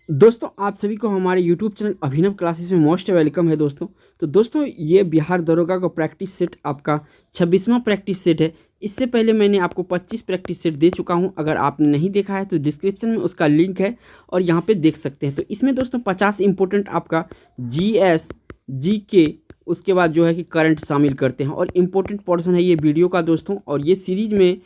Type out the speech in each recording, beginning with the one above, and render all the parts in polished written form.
दोस्तों आप सभी को हमारे YouTube चैनल अभिनव क्लासेस में मोस्ट वेलकम है दोस्तों। तो दोस्तों ये बिहार दरोगा का प्रैक्टिस सेट आपका 26वां प्रैक्टिस सेट है। इससे पहले मैंने आपको 25 प्रैक्टिस सेट दे चुका हूं। अगर आपने नहीं देखा है तो डिस्क्रिप्शन में उसका लिंक है और यहां पे देख सकते हैं। तो इसमें दोस्तों 50 इंपॉर्टेंट आपका GS GK उसके बाद जो है कि करंट शामिल करते हैं और इम्पोर्टेंट पोर्शन है ये वीडियो का दोस्तों। और ये सीरीज में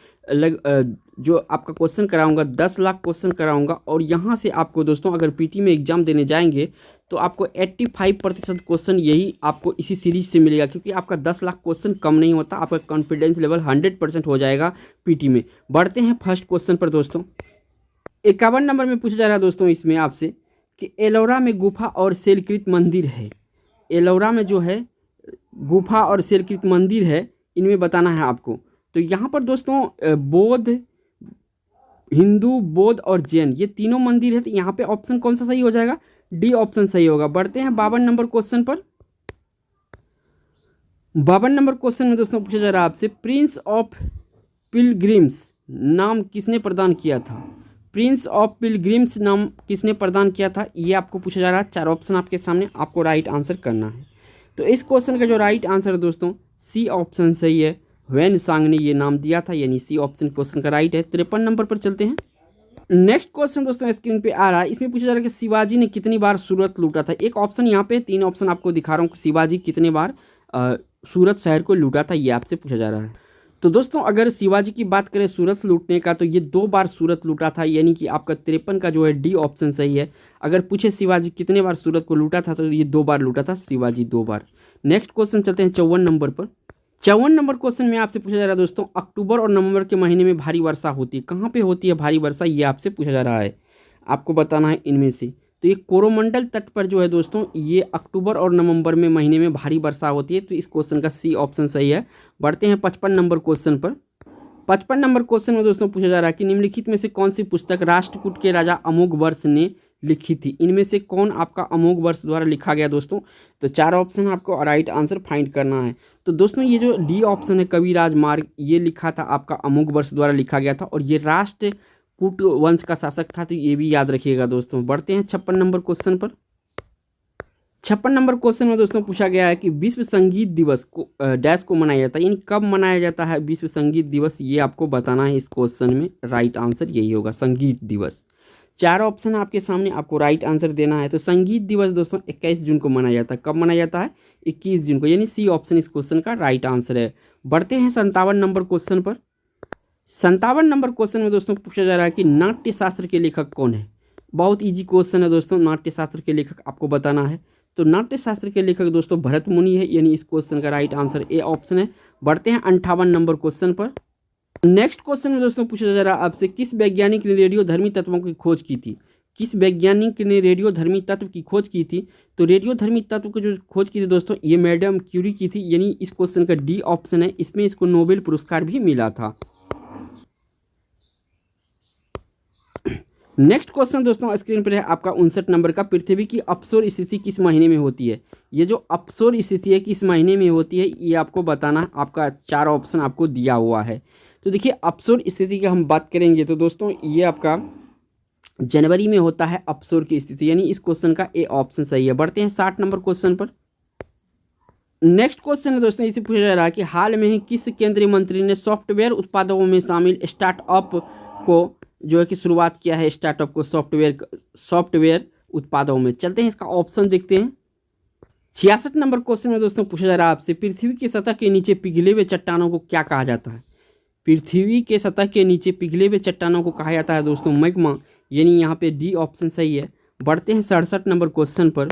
जो आपका क्वेश्चन कराऊंगा 10 लाख क्वेश्चन कराऊंगा और यहाँ से आपको दोस्तों अगर पीटी में एग्जाम देने जाएंगे तो आपको 85% क्वेश्चन यही आपको इसी सीरीज से मिलेगा, क्योंकि आपका 10 लाख क्वेश्चन कम नहीं होता, आपका कॉन्फिडेंस लेवल 100% हो जाएगा पीटी में। बढ़ते हैं फर्स्ट क्वेश्चन पर दोस्तों। 51 नंबर में पूछा जा रहा है दोस्तों इसमें आपसे कि एलोरा में गुफा और शैलकृत मंदिर है। एलोरा में जो है गुफा और शैलकृत मंदिर है, इनमें बताना है आपको। तो यहाँ पर दोस्तों बौद्ध, हिंदू, बौद्ध और जैन ये तीनों मंदिर है। तो यहाँ पे ऑप्शन कौन सा सही हो जाएगा? डी ऑप्शन सही होगा। बढ़ते हैं 52 नंबर क्वेश्चन पर। 52 नंबर क्वेश्चन में दोस्तों पूछा जा रहा है आपसे प्रिंस ऑफ पिलग्रिम्स नाम किसने प्रदान किया था? प्रिंस ऑफ पिलग्रिम्स नाम किसने प्रदान किया था, ये आपको पूछा जा रहा है। 4 ऑप्शन आपके सामने, आपको राइट आंसर करना है। तो इस क्वेश्चन का जो राइट आंसर है दोस्तों सी ऑप्शन सही है। वैन सांग ने ये नाम दिया था, यानी सी ऑप्शन क्वेश्चन का राइट है। 53 नंबर पर चलते हैं। नेक्स्ट क्वेश्चन दोस्तों स्क्रीन पे आ रहा है। इसमें पूछा जा रहा है कि शिवाजी ने कितनी बार सूरत लूटा था। एक ऑप्शन यहाँ पे, 3 ऑप्शन आपको दिखा रहा हूँ। शिवाजी कितने बार सूरत शहर को लूटा था, ये आपसे पूछा जा रहा है। तो दोस्तों अगर शिवाजी की बात करें सूरत लूटने का, तो ये 2 बार सूरत लूटा था, यानी कि आपका 53 का जो है डी ऑप्शन सही है। अगर पूछे शिवाजी कितने बार सूरत को लूटा था, तो ये 2 बार लूटा था शिवाजी, 2 बार। नेक्स्ट क्वेश्चन चलते हैं 54 नंबर पर। 54 नंबर क्वेश्चन में आपसे पूछा जा रहा है दोस्तों अक्टूबर और नवंबर के महीने में भारी वर्षा होती है। कहाँ पे होती है भारी वर्षा, ये आपसे पूछा जा रहा है, आपको बताना है इनमें से। तो ये कोरोमंडल तट पर जो है दोस्तों ये अक्टूबर और नवंबर में महीने में भारी वर्षा होती है। तो इस क्वेश्चन का सी ऑप्शन सही है। बढ़ते हैं 55 नंबर क्वेश्चन पर। 55 नंबर क्वेश्चन में दोस्तों पूछा जा रहा है कि निम्नलिखित में से कौन सी पुस्तक राष्ट्रकूट के राजा अमोघ वर्ष ने लिखी थी। इनमें से कौन आपका अमोघ वर्ष द्वारा लिखा गया दोस्तों? तो 4 ऑप्शन आपको राइट आंसर फाइंड करना है। तो दोस्तों ये जो डी ऑप्शन है कविराज मार्ग, ये लिखा था आपका अमोघ वर्ष द्वारा लिखा गया था और ये राष्ट्रकूट वंश का शासक था, तो ये भी याद रखिएगा दोस्तों। बढ़ते हैं 56 नंबर क्वेश्चन पर। 56 नंबर क्वेश्चन में दोस्तों पूछा गया है कि विश्व संगीत दिवस को डैश को मनाया जाता है, यानी कब मनाया जाता है विश्व संगीत दिवस, ये आपको बताना है। इस क्वेश्चन में राइट आंसर यही होगा, संगीत दिवस। 4 ऑप्शन आपके सामने, आपको राइट आंसर देना है। तो संगीत दिवस दोस्तों 21 जून को मनाया जाता है। कब मनाया जाता है? 21 जून को, यानी सी ऑप्शन इस क्वेश्चन का राइट आंसर है। बढ़ते हैं 57 नंबर क्वेश्चन पर। 57 नंबर क्वेश्चन में दोस्तों पूछा जा रहा है कि नाट्य शास्त्र के लेखक कौन है। बहुत ईजी क्वेश्चन है दोस्तों। नाट्य शास्त्र के लेखक आपको बताना है। तो नाट्य शास्त्र के लेखक दोस्तों भरत मुनि है, यानी इस क्वेश्चन का राइट आंसर ए ऑप्शन है। बढ़ते हैं 58 नंबर क्वेश्चन पर। नेक्स्ट क्वेश्चन में दोस्तों पूछा जा रहा है आपसे किस वैज्ञानिक ने रेडियो धर्मी तत्वों की खोज की थी। किस वैज्ञानिक ने रेडियो धर्मी तत्व की खोज की थी? तो रेडियो धर्मी तत्व की जो खोज की थी दोस्तों ये मैडम क्यूरी की थी, यानी इस क्वेश्चन का डी ऑप्शन है। इसमें इसको नोबेल पुरस्कार भी मिला था। नेक्स्ट क्वेश्चन दोस्तों स्क्रीन पर है आपका 59 नंबर का। पृथ्वी की अपसौर स्थिति किस महीने में होती है? ये जो अपसौर स्थिति है किस महीने में होती है, ये आपको बताना है। आपका 4 ऑप्शन आपको दिया हुआ है। तो देखिए अपसौर स्थिति की हम बात करेंगे तो दोस्तों ये आपका जनवरी में होता है अपसौर की स्थिति, यानी इस क्वेश्चन का ए ऑप्शन सही है। बढ़ते हैं 60 नंबर क्वेश्चन पर। नेक्स्ट क्वेश्चन है दोस्तों इसे पूछा जा रहा है कि हाल में ही किस केंद्रीय मंत्री ने सॉफ्टवेयर उत्पादों में शामिल स्टार्टअप को जो है कि शुरुआत किया है, स्टार्टअप को सॉफ्टवेयर उत्पादों में। चलते हैं इसका ऑप्शन देखते हैं। 66 नंबर क्वेश्चन में दोस्तों पूछा जा रहा है आपसे पृथ्वी की सतह के नीचे पिघले हुए चट्टानों को क्या कहा जाता है। पृथ्वी के सतह के नीचे पिघले हुए चट्टानों को कहा जाता है दोस्तों मैग्मा, यानी यहाँ पे डी ऑप्शन सही है। बढ़ते हैं 67 नंबर क्वेश्चन पर।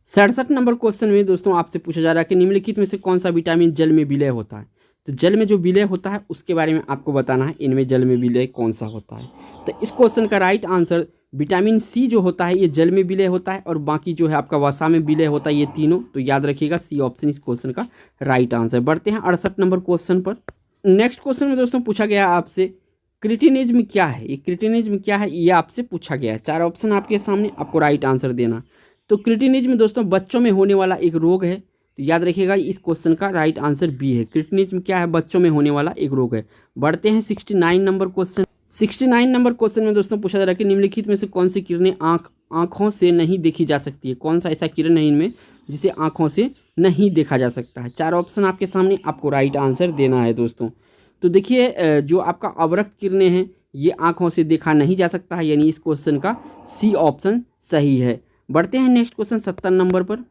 67 नंबर क्वेश्चन में दोस्तों आपसे पूछा जा रहा है कि निम्नलिखित में से कौन सा विटामिन जल में विलय होता है। तो जल में जो विलय होता है उसके बारे में आपको बताना है, इनमें जल में विलय कौन सा होता है। तो इस क्वेश्चन का राइट आंसर विटामिन सी जो होता है ये जल में विलय होता है और बाकी जो है आपका वसा में विलय होता है, ये तीनों। तो याद रखिएगा सी ऑप्शन इस क्वेश्चन का राइट आंसर। बढ़ते हैं 68 नंबर क्वेश्चन पर। नेक्स्ट क्वेश्चन में दोस्तों पूछा गया आपसे क्रिटिनिज्म क्या है। ये क्रिटिनिज्म क्या है ये आपसे पूछा गया है। 4 ऑप्शन आपके सामने, आपको राइट आंसर देना। तो क्रिटिनिज्म दोस्तों बच्चों में होने वाला एक रोग है। तो याद रखिएगा इस क्वेश्चन का राइट आंसर बी है। क्रिटिनिज्म क्या है? बच्चों में होने वाला एक रोग है। बढ़ते हैं 69 नंबर क्वेश्चन। 69 नंबर क्वेश्चन में दोस्तों पूछा जा रहा है कि निम्नलिखित में से कौन सी किरणें आँखों से नहीं देखी जा सकती है। कौन सा ऐसा किरण है इनमें जिसे आँखों से नहीं देखा जा सकता है। 4 ऑप्शन आपके सामने, आपको राइट आंसर देना है दोस्तों। तो देखिए जो आपका अवरक्त किरणें हैं ये आँखों से देखा नहीं जा सकता है, यानी इस क्वेश्चन का सी ऑप्शन सही है। बढ़ते हैं नेक्स्ट क्वेश्चन 70 नंबर पर।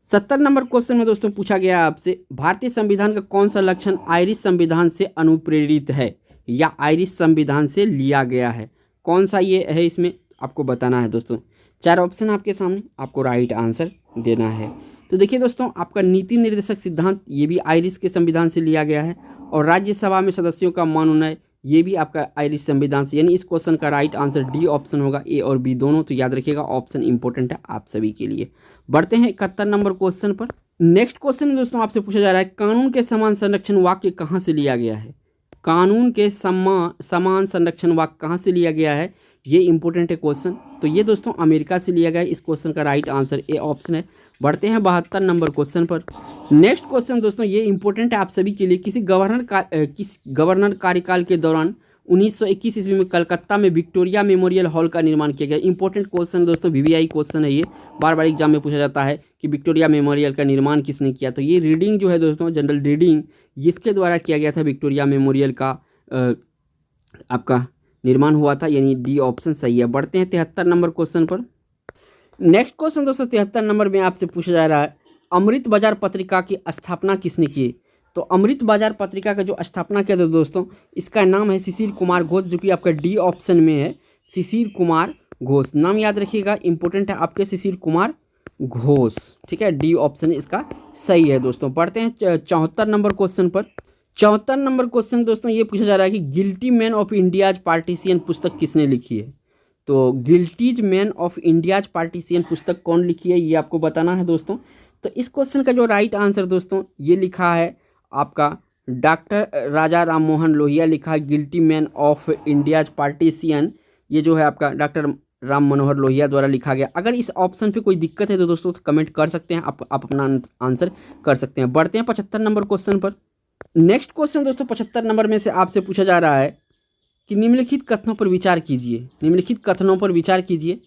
70 नंबर क्वेश्चन में दोस्तों पूछा गया आपसे, भारतीय संविधान का कौन सा लक्षण आयरिश संविधान से अनुप्रेरित है या आयरिश संविधान से लिया गया है। कौन सा ये है, इसमें आपको बताना है दोस्तों। 4 ऑप्शन आपके सामने, आपको राइट आंसर देना है। तो देखिए दोस्तों, आपका नीति निर्देशक सिद्धांत ये भी आयरिश के संविधान से लिया गया है, और राज्यसभा में सदस्यों का मनोनयन ये भी आपका आयरिश संविधान से, यानी इस क्वेश्चन का राइट आंसर डी ऑप्शन होगा, ए और बी दोनों। तो याद रखिएगा, ऑप्शन इंपॉर्टेंट है आप सभी के लिए। बढ़ते हैं 71 नंबर क्वेश्चन पर। नेक्स्ट क्वेश्चन में दोस्तों आपसे पूछा जा रहा है, कानून के समान संरक्षण वाक्य कहाँ से लिया गया है। कानून के समान संरक्षण वाक्य कहाँ से लिया गया है, ये इंपॉर्टेंट है क्वेश्चन। तो ये दोस्तों अमेरिका से लिया गया है। इस क्वेश्चन का राइट आंसर ए ऑप्शन है। बढ़ते हैं 72 नंबर क्वेश्चन पर। नेक्स्ट क्वेश्चन दोस्तों ये इंपॉर्टेंट है आप सभी के लिए। किस गवर्नर कार्यकाल के दौरान 1921 ईस्वी में कलकत्ता में विक्टोरिया मेमोरियल हॉल का निर्माण किया गया। इंपॉर्टेंट क्वेश्चन दोस्तों, वीवीआई क्वेश्चन है ये, बार बार एग्जाम में पूछा जाता है कि विक्टोरिया मेमोरियल का निर्माण किसने किया। तो ये रीडिंग जो है दोस्तों, जनरल रीडिंग, जिसके द्वारा किया गया था विक्टोरिया मेमोरियल का आपका निर्माण हुआ था, यानी डी ऑप्शन सही है। बढ़ते हैं 73 नंबर क्वेश्चन पर। नेक्स्ट क्वेश्चन दोस्तों 73 नंबर में आपसे पूछा जा रहा है, अमृत बाजार पत्रिका की स्थापना किसने की। तो अमृत बाजार पत्रिका का जो स्थापना किया था दोस्तों, इसका नाम है शिशिर कुमार घोष, जो कि आपका डी ऑप्शन में है, शिशिर कुमार घोष। नाम याद रखिएगा, इंपॉर्टेंट है आपके, शिशिर कुमार घोष। ठीक है, डी ऑप्शन इसका सही है दोस्तों। बढ़ते हैं 74 नंबर क्वेश्चन पर। 74 नंबर क्वेश्चन दोस्तों ये पूछा जा रहा है कि guilty man of India's partisan पुस्तक किसने लिखी है। तो गिल्टीज मैन ऑफ इंडियाज पार्टीशियन पुस्तक कौन लिखी है, ये आपको बताना है दोस्तों। तो इस क्वेश्चन का जो राइट आंसर दोस्तों ये लिखा है आपका डॉक्टर राजा राम मोहन लोहिया लिखा है, guilty man of India's partisan. ये जो है आपका डॉक्टर राम मनोहर लोहिया द्वारा लिखा गया। अगर इस ऑप्शन पे कोई दिक्कत है तो दोस्तों कमेंट कर सकते हैं, आप अपना आंसर कर सकते हैं। बढ़ते हैं 75 नंबर क्वेश्चन पर। नेक्स्ट क्वेश्चन दोस्तों 75 नंबर में से आपसे पूछा जा रहा है कि निम्नलिखित कथनों पर विचार कीजिए। निम्नलिखित कथनों पर विचार कीजिए।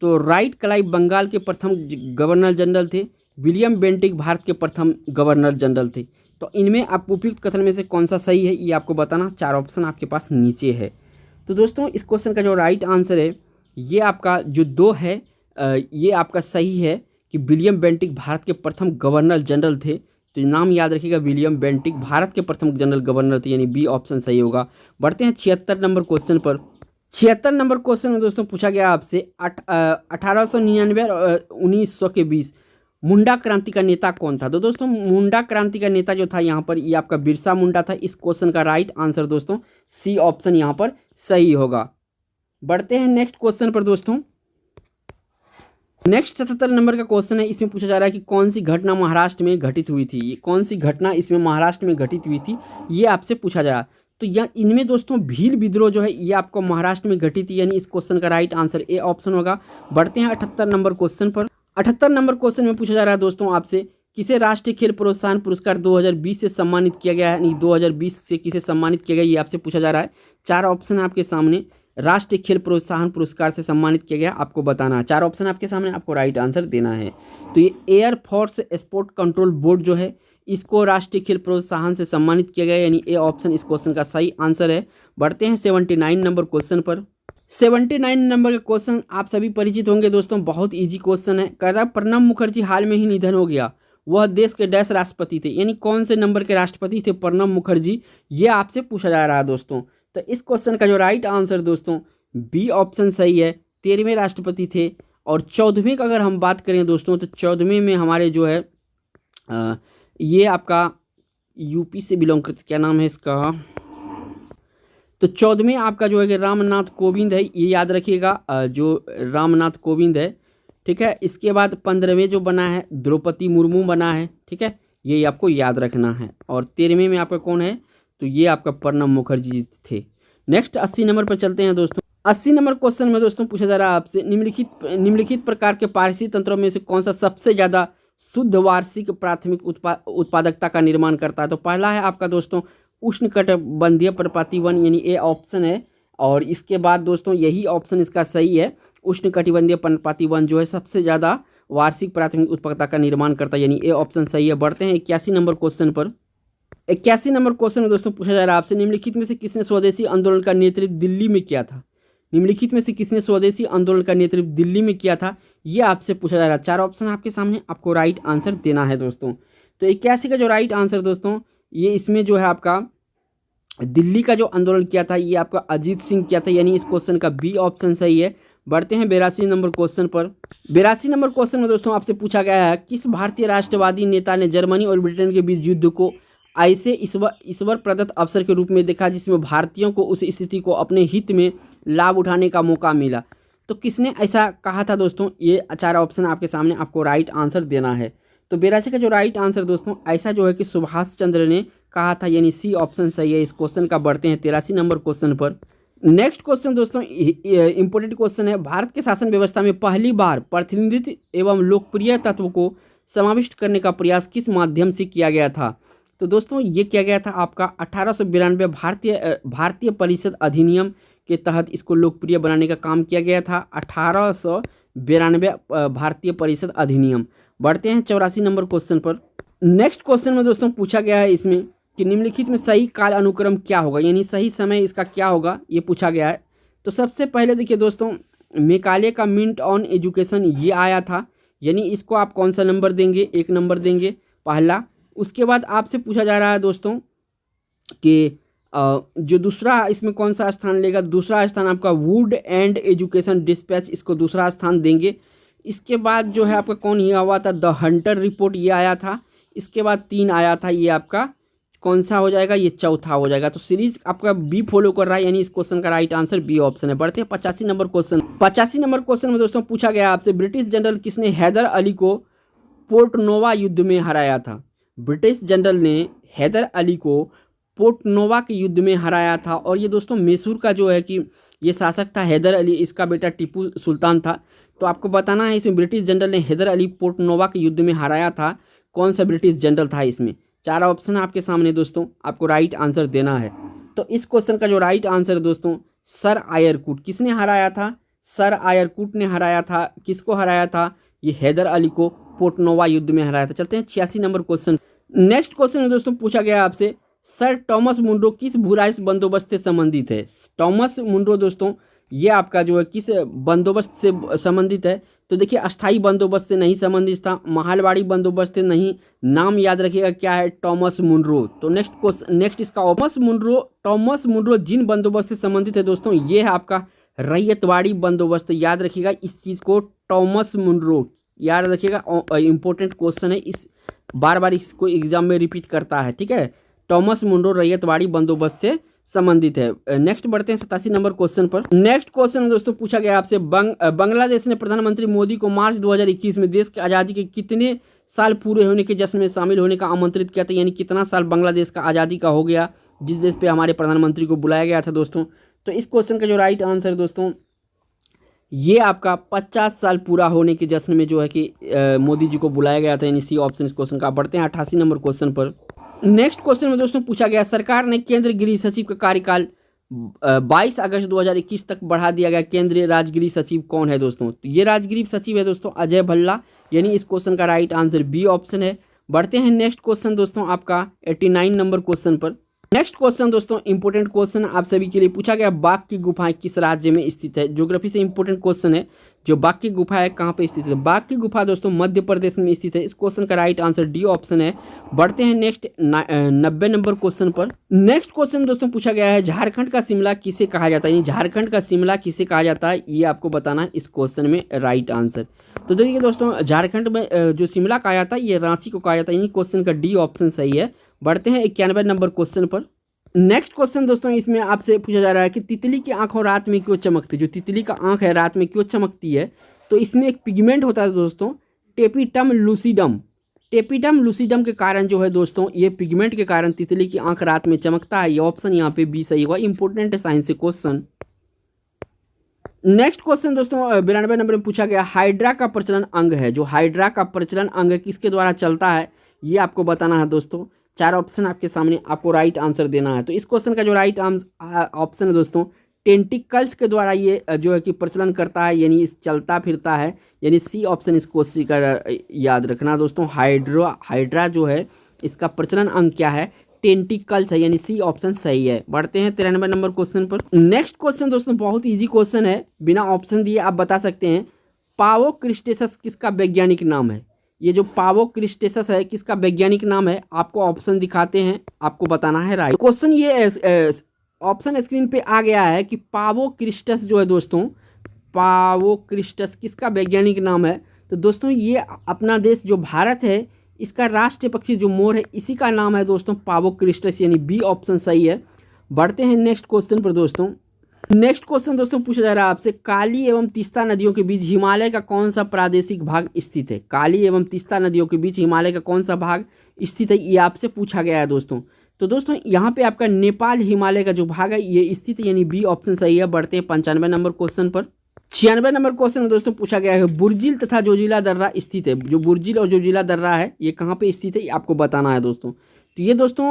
तो राइट क्लाइव बंगाल के प्रथम गवर्नर जनरल थे, विलियम बेंटिक भारत के प्रथम गवर्नर जनरल थे। तो इनमें आप उपयुक्त कथन में से कौन सा सही है, ये आपको बताना। 4 ऑप्शन आपके पास नीचे है। तो दोस्तों इस क्वेश्चन का जो राइट आंसर है ये आपका जो 2 है, ये आपका सही है कि विलियम बेंटिक भारत के प्रथम गवर्नर जनरल थे। तो नाम याद रखिएगा, विलियम बेंटिक भारत के प्रथम जनरल गवर्नर थे, यानी बी ऑप्शन सही होगा। बढ़ते हैं 76 नंबर क्वेश्चन पर। 76 नंबर क्वेश्चन में दोस्तों पूछा गया आपसे 1899 और 1900 के बीच मुंडा क्रांति का नेता कौन था। तो दोस्तों मुंडा क्रांति का नेता जो था यहाँ पर ये आपका बिरसा मुंडा था। इस क्वेश्चन का राइट आंसर दोस्तों सी ऑप्शन यहाँ पर सही होगा। बढ़ते हैं नेक्स्ट क्वेश्चन पर दोस्तों। नेक्स्ट 77 नंबर का क्वेश्चन है, इसमें पूछा जा रहा है कि कौन सी घटना महाराष्ट्र में घटित हुई थी। ये कौन सी घटना इसमें महाराष्ट्र में घटित हुई थी, ये आपसे पूछा जा रहा है। तो यह इनमें दोस्तों भील विद्रोह जो है ये आपको महाराष्ट्र में घटित थी, यानी इस क्वेश्चन का राइट आंसर ए ऑप्शन होगा। बढ़ते हैं 78 नंबर क्वेश्चन पर। 78 नंबर क्वेश्चन में पूछा जा रहा है दोस्तों आपसे, किसे राष्ट्रीय खेल प्रोत्साहन पुरस्कार 2020 से सम्मानित किया गया है, यानी 2020 से किसे सम्मानित किया गया, ये आपसे पूछा जा रहा है। 4 ऑप्शन आपके सामने, राष्ट्रीय खेल प्रोत्साहन पुरस्कार से सम्मानित किया गया, आपको बताना है। 4 ऑप्शन आपके सामने, आपको राइट आंसर देना है। तो ये air force sport control board जो है इसको राष्ट्रीय खेल प्रोत्साहन से सम्मानित किया गया, यानी ए ऑप्शन इस क्वेश्चन का सही आंसर है। बढ़ते हैं 79 नंबर क्वेश्चन पर। 79 नंबर का क्वेश्चन आप सभी परिचित होंगे दोस्तों, बहुत इजी क्वेश्चन है। कह रहा है प्रणब मुखर्जी हाल में ही निधन हो गया, वह देश के डैश राष्ट्रपति थे, यानी कौन से नंबर के राष्ट्रपति थे प्रणब मुखर्जी, ये आपसे पूछा जा रहा है दोस्तों। तो इस क्वेश्चन का जो राइट आंसर दोस्तों बी ऑप्शन सही है, 13वें राष्ट्रपति थे। और 14वें का अगर हम बात करें दोस्तों, तो 14वें में हमारे जो है ये आपका यूपी से बिलोंग करते, क्या नाम है इसका, तो 14वें आपका जो है कि रामनाथ कोविंद है, ये याद रखिएगा, जो रामनाथ कोविंद है। ठीक है, इसके बाद 15वें जो बना है द्रौपदी मुर्मू बना है। ठीक है, ये आपको याद रखना है। और 13वें में आपका कौन है, तो ये आपका प्रणब मुखर्जी थे। नेक्स्ट 80 नंबर पर चलते हैं दोस्तों। 80 नंबर क्वेश्चन में दोस्तों पूछा जा रहा है आपसे, निम्नलिखित प्रकार के पारिस्थितिक तंत्रों में से कौन सा सबसे ज़्यादा शुद्ध वार्षिक प्राथमिक उत्पादकता का निर्माण करता है। तो पहला है आपका दोस्तों उष्णकटिबंधीय पर्णपाती वन, यानी ए ऑप्शन है। और इसके बाद दोस्तों यही ऑप्शन इसका सही है। उष्णकटिबंधीय पर्णपाती वन जो है सबसे ज़्यादा वार्षिक प्राथमिक उत्पादकता का निर्माण करता है, यानी ये ऑप्शन सही है। बढ़ते हैं 81 नंबर क्वेश्चन पर। 81 नंबर क्वेश्चन में दोस्तों पूछा जा रहा है आपसे, निम्नलिखित में से किसने स्वदेशी आंदोलन का नेतृत्व दिल्ली में किया था? निम्नलिखित में से किसने स्वदेशी आंदोलन का नेतृत्व दिल्ली में किया था, ये आपसे पूछा जा रहा है। 4 ऑप्शन आपके सामने, आपको राइट आंसर देना है दोस्तों। तो 81 का जो राइट आंसर दोस्तों, ये इसमें जो है आपका दिल्ली का जो आंदोलन किया था ये आपका अजीत सिंह किया था, यानी इस क्वेश्चन का बी ऑप्शन सही है। बढ़ते हैं 82 नंबर क्वेश्चन पर। 82 नंबर क्वेश्चन में दोस्तों आपसे पूछा गया है, किस भारतीय राष्ट्रवादी नेता ने जर्मनी और ब्रिटेन के बीच युद्ध को ऐसे ईश्वर प्रदत्त अवसर के रूप में देखा जिसमें भारतीयों को उस स्थिति को अपने हित में लाभ उठाने का मौका मिला? तो किसने ऐसा कहा था दोस्तों? ये 4 ऑप्शन आपके सामने, आपको राइट आंसर देना है। तो 82 का जो राइट आंसर दोस्तों ऐसा जो है कि सुभाष चंद्र ने कहा था, यानी सी ऑप्शन सही है इस क्वेश्चन का। बढ़ते हैं 83 नंबर क्वेश्चन पर। नेक्स्ट क्वेश्चन दोस्तों इंपॉर्टेंट क्वेश्चन है, भारत के शासन व्यवस्था में पहली बार प्रतिनिधित्व एवं लोकप्रिय तत्व को समाविष्ट करने का प्रयास किस माध्यम से किया गया था? तो दोस्तों ये किया गया था आपका 1892 भारतीय परिषद अधिनियम के तहत इसको लोकप्रिय बनाने का काम किया गया था। 1892 भारतीय परिषद अधिनियम। बढ़ते हैं 84 नंबर क्वेश्चन पर। नेक्स्ट क्वेश्चन में दोस्तों पूछा गया है इसमें कि निम्नलिखित में सही काल अनुक्रम क्या होगा, यानी सही समय इसका क्या होगा, ये पूछा गया है। तो सबसे पहले देखिए दोस्तों, मेकाले का मिंट ऑन एजुकेशन ये आया था, यानी इसको आप कौन सा नंबर देंगे? 1 नंबर देंगे पहला। उसके बाद आपसे पूछा जा रहा है दोस्तों कि जो दूसरा इसमें कौन सा स्थान लेगा? दूसरा स्थान आपका वुड एंड एजुकेशन डिस्पैच, इसको दूसरा स्थान देंगे। इसके बाद जो है आपका कौन ये हुआ था? द हंटर रिपोर्ट ये आया था। इसके बाद 3 आया था, ये आपका कौन सा हो जाएगा? ये चौथा हो जाएगा। तो सीरीज आपका बी फॉलो कर रहा है, यानी इस क्वेश्चन का राइट आंसर बी ऑप्शन है। बढ़ते हैं 85 नंबर क्वेश्चन। 85 नंबर क्वेश्चन में दोस्तों पूछा गया आपसे, ब्रिटिश जनरल किसने हैदर अली को पोर्टनोवा युद्ध में हराया था? ब्रिटिश जनरल ने हैदर अली को पोर्टनोवा के युद्ध में हराया था। और ये दोस्तों मैसूर का जो है कि ये शासक था हैदर अली, इसका बेटा टीपू सुल्तान था। तो आपको बताना है इसमें ब्रिटिश जनरल ने हैदर अली पोर्टनोवा के युद्ध में हराया था, कौन सा ब्रिटिश जनरल था इसमें? 4 ऑप्शन आपके सामने दोस्तों, आपको राइट आंसर देना है। तो इस क्वेश्चन का जो राइट आंसर दोस्तों, सर आयरकुट। किसने हराया था? सर आयरकुट ने हराया था। किसको हराया था? ये हैदर अली को पोर्टनोवा युद्ध में हराया था। चलते हैं 86 नंबर क्वेश्चन। नेक्स्ट क्वेश्चन में दोस्तों पूछा गया आपसे, सर टॉमस मुनरो किस भूराइश बंदोबस्त से संबंधित है? टॉमस मुनरो दोस्तों ये आपका जो है किस बंदोबस्त से संबंधित है? तो देखिए अस्थाई बंदोबस्त से नहीं संबंधित था, महलवाड़ी बंदोबस्त से नहीं। नाम याद रखिएगा क्या है? Thomas Munro. तो नेक्स्ट इसका टॉमस मुनरो जिन बंदोबस्त से संबंधित है दोस्तों, ये है आपका रैयतवाड़ी बंदोबस्त। याद रखिएगा इस चीज़ को, टॉमस मुनरो याद रखिएगा, इंपॉर्टेंट क्वेश्चन है, इस बार बार इसको एग्जाम में रिपीट करता है, ठीक है। टॉमस मुनरो रैयतवाड़ी बंदोबस्त से संबंधित है। नेक्स्ट बढ़ते हैं 87 नंबर क्वेश्चन पर। नेक्स्ट क्वेश्चन दोस्तों पूछा गया आपसे, बांग्लादेश ने प्रधानमंत्री मोदी को मार्च 2021 में देश की आज़ादी के कितने साल पूरे होने के जश्न में शामिल होने का आमंत्रित किया था? यानी कितना साल बांग्लादेश का आज़ादी का हो गया जिस देश पे हमारे प्रधानमंत्री को बुलाया गया था दोस्तों। तो इस क्वेश्चन का जो राइट आंसर दोस्तों, ये आपका 50 साल पूरा होने के जश्न में जो है कि मोदी जी को बुलाया गया था, यानी सी ऑप्शन इस क्वेश्चन का। बढ़ते हैं 88 नंबर क्वेश्चन पर। नेक्स्ट क्वेश्चन में दोस्तों पूछा गया, सरकार ने केंद्रीय गृह सचिव का कार्यकाल 22 अगस्त 2021 तक बढ़ा दिया गया। केंद्रीय राजगृह सचिव कौन है दोस्तों? तो ये राजगृह सचिव है दोस्तों अजय भल्ला, यानी इस क्वेश्चन का राइट आंसर बी ऑप्शन है। बढ़ते हैं नेक्स्ट क्वेश्चन दोस्तों आपका 89 नंबर क्वेश्चन पर। नेक्स्ट क्वेश्चन दोस्तों इंपॉर्टेंट क्वेश्चन आप सभी के लिए पूछा गया, बाघ की गुफाएं किस राज्य में स्थित है? ज्योग्राफी से इंपॉर्टेंट क्वेश्चन है, जो बाघ की गुफा है कहाँ पे स्थित है? बाघ की गुफा दोस्तों मध्य प्रदेश में स्थित है। इस क्वेश्चन का राइट आंसर डी ऑप्शन है। बढ़ते हैं नेक्स्ट 90 नंबर क्वेश्चन पर। नेक्स्ट क्वेश्चन दोस्तों पूछा गया है, झारखंड का शिमला किसे कहा जाता है? झारखंड का शिमला किसे कहा जाता है, ये आपको बताना है इस क्वेश्चन में राइट आंसर। तो देखिए दोस्तों झारखंड में जो शिमला कहा जाता है ये रांची को कहा जाता है, यानी क्वेश्चन का डी ऑप्शन सही है। बढ़ते हैं 91 नंबर क्वेश्चन पर। नेक्स्ट क्वेश्चन दोस्तों इसमें आपसे पूछा जा रहा है कि तितली की आंखों रात में क्यों चमकती है? जो तितली का आंख है रात में क्यों चमकती है? तो इसमें एक पिगमेंट होता है दोस्तों, टेपिटम लूसिडम। टेपिटम लूसिडम के कारण जो है दोस्तों, ये पिगमेंट के कारण तितली की आंख रात में चमकता है। ये ऑप्शन यहाँ पे बी सही होगा, इंपॉर्टेंट है साइंस से क्वेश्चन। नेक्स्ट क्वेश्चन दोस्तों 92 नंबर में पूछा गया, हाइड्रा का प्रचलन अंग है। जो हाइड्रा का प्रचलन अंग किसके द्वारा चलता है, ये आपको बताना है दोस्तों। 4 ऑप्शन आपके सामने, आपको राइट आंसर देना है। तो इस क्वेश्चन का जो राइट ऑप्शन है दोस्तों टेंटिकल्स के द्वारा ये जो है कि प्रचलन करता है, यानी चलता फिरता है, यानी सी ऑप्शन इसको सी का याद रखना दोस्तों। हाइड्रा जो है इसका प्रचलन अंग क्या है, टेंटिकल्स है, यानी सी ऑप्शन सही है। बढ़ते हैं 93 नंबर क्वेश्चन पर। नेक्स्ट क्वेश्चन दोस्तों बहुत इजी क्वेश्चन है, बिना ऑप्शन दिए आप बता सकते हैं। पावोक्रिस्टेसस किसका वैज्ञानिक नाम है? ये जो पावोक्रिस्टेसस है किसका वैज्ञानिक नाम है? आपको ऑप्शन दिखाते हैं, आपको बताना है राइट। क्वेश्चन ये ऑप्शन स्क्रीन पे आ गया है कि पावोक्रिस्टस जो है दोस्तों, पावोक्रिस्टस किसका वैज्ञानिक नाम है? तो दोस्तों ये अपना देश जो भारत है इसका राष्ट्रीय पक्षी जो मोर है इसी का नाम है दोस्तों पावोक्रिस्टस, यानी बी ऑप्शन सही है। बढ़ते हैं नेक्स्ट क्वेश्चन पर दोस्तों। नेक्स्ट क्वेश्चन दोस्तों पूछा जा रहा है आपसे, काली एवं तीस्ता नदियों के बीच हिमालय का कौन सा प्रादेशिक भाग स्थित है? काली एवं तीस्ता नदियों के बीच हिमालय का कौन सा भाग स्थित है, ये आपसे पूछा गया है दोस्तों। तो दोस्तों यहाँ पे आपका नेपाल हिमालय का जो भाग है ये स्थित है, यानी बी ऑप्शन सही है। बढ़ते हैं 95 नंबर क्वेश्चन पर। 96 नंबर क्वेश्चन में दोस्तों पूछा गया है, बुर्जिल तथा जोजिला दर्रा स्थित है। जो बुर्जिल और जोजिला दर्रा है ये कहाँ पे स्थित है, ये आपको बताना है दोस्तों। तो ये दोस्तों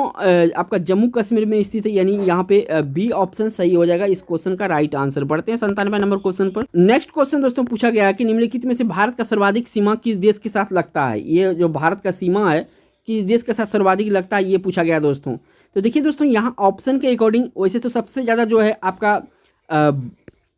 आपका जम्मू कश्मीर में स्थित है, यानी यहाँ पे बी ऑप्शन सही हो जाएगा इस क्वेश्चन का राइट आंसर। बढ़ते हैं 97 नंबर क्वेश्चन पर। नेक्स्ट क्वेश्चन दोस्तों पूछा गया है कि निम्नलिखित में से भारत का सर्वाधिक सीमा किस देश के साथ लगता है? ये जो भारत का सीमा है किस देश के साथ सर्वाधिक लगता है, ये पूछा गया दोस्तों। तो देखिए दोस्तों यहाँ ऑप्शन के अकॉर्डिंग वैसे तो सबसे ज़्यादा जो है आपका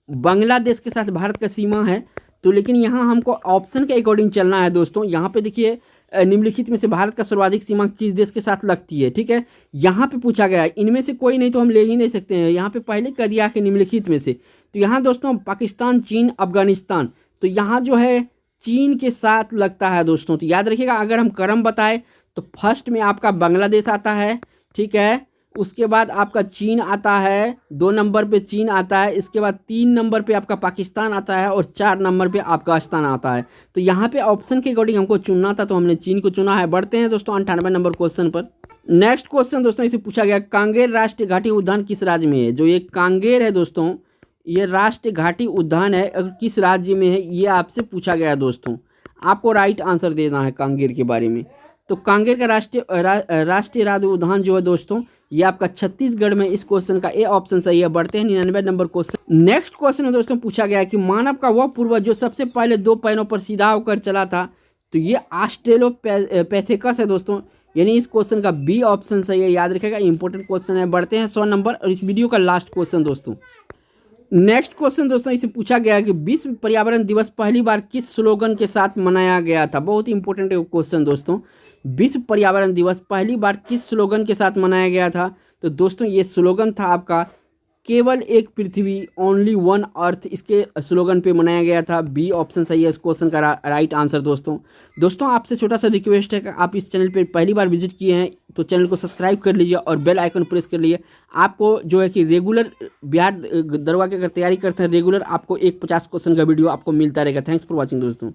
बांग्लादेश के साथ भारत का सीमा है, तो लेकिन यहाँ हमको ऑप्शन के अकॉर्डिंग चलना है दोस्तों। यहाँ पे देखिए निम्नलिखित में से भारत का सर्वाधिक सीमा किस देश के साथ लगती है, ठीक है। यहाँ पे पूछा गया है, इनमें से कोई नहीं तो हम ले ही नहीं सकते हैं। यहाँ पे पहले कह दिया कि निम्नलिखित में से, तो यहाँ दोस्तों पाकिस्तान, चीन, अफगानिस्तान, तो यहाँ जो है चीन के साथ लगता है दोस्तों। तो याद रखिएगा अगर हम क्रम बताए तो फर्स्ट में आपका बांग्लादेश आता है, ठीक है, उसके बाद आपका चीन आता है, 2 नंबर पे चीन आता है, इसके बाद 3 नंबर पे आपका पाकिस्तान आता है और 4 नंबर पे अफगानिस्तान आता है। तो यहाँ पे ऑप्शन के अकॉर्डिंग हमको चुनना था तो हमने चीन को चुना है। बढ़ते हैं दोस्तों 98 नंबर क्वेश्चन पर। नेक्स्ट क्वेश्चन दोस्तों इसे पूछा गया, कांगेर राष्ट्रीय घाटी उद्यान किस राज्य में है? जो ये कांगेर है दोस्तों ये राष्ट्रीय घाटी उद्यान है, अगर किस राज्य में है ये आपसे पूछा गया दोस्तों। आपको राइट आंसर देना है कांगेर के बारे में। तो कांगेर का राष्ट्रीय राज्य उद्यान जो है दोस्तों ये आपका छत्तीसगढ़ में, इस क्वेश्चन का ए ऑप्शन सही है। बढ़ते हैं 99 नंबर क्वेश्चन। नेक्स्ट क्वेश्चन में दोस्तों पूछा गया कि मानव का वह पूर्वज जो सबसे पहले 2 पैरों पर सीधा होकर चला था, तो ये ऑस्ट्रेलोपैथिकस है दोस्तों, यानी इस क्वेश्चन का बी ऑप्शन सही है। याद रखिएगा इंपॉर्टेंट क्वेश्चन है। बढ़ते हैं 100 नंबर और इस वीडियो का लास्ट क्वेश्चन दोस्तों। नेक्स्ट क्वेश्चन दोस्तों इसे पूछा गया है कि विश्व पर्यावरण दिवस पहली बार किस स्लोगन के साथ मनाया गया था? बहुत ही इंपॉर्टेंट क्वेश्चन दोस्तों, विश्व पर्यावरण दिवस पहली बार किस स्लोगन के साथ मनाया गया था? तो दोस्तों ये स्लोगन था आपका केवल एक पृथ्वी, ओनली वन अर्थ, इसके स्लोगन पे मनाया गया था। बी ऑप्शन सही है इस क्वेश्चन का राइट आंसर दोस्तों आपसे छोटा सा रिक्वेस्ट है कि आप इस चैनल पे पहली बार विजिट किए हैं तो चैनल को सब्सक्राइब कर लीजिए और बेल आइकन प्रेस कर लीजिए। आपको जो है कि रेगुलर बिहार दरोगा की अगर तैयारी करते हैं रेगुलर, आपको एक 50 क्वेश्चन का वीडियो आपको मिलता रहेगा। थैंक्स फॉर वॉचिंग दोस्तों।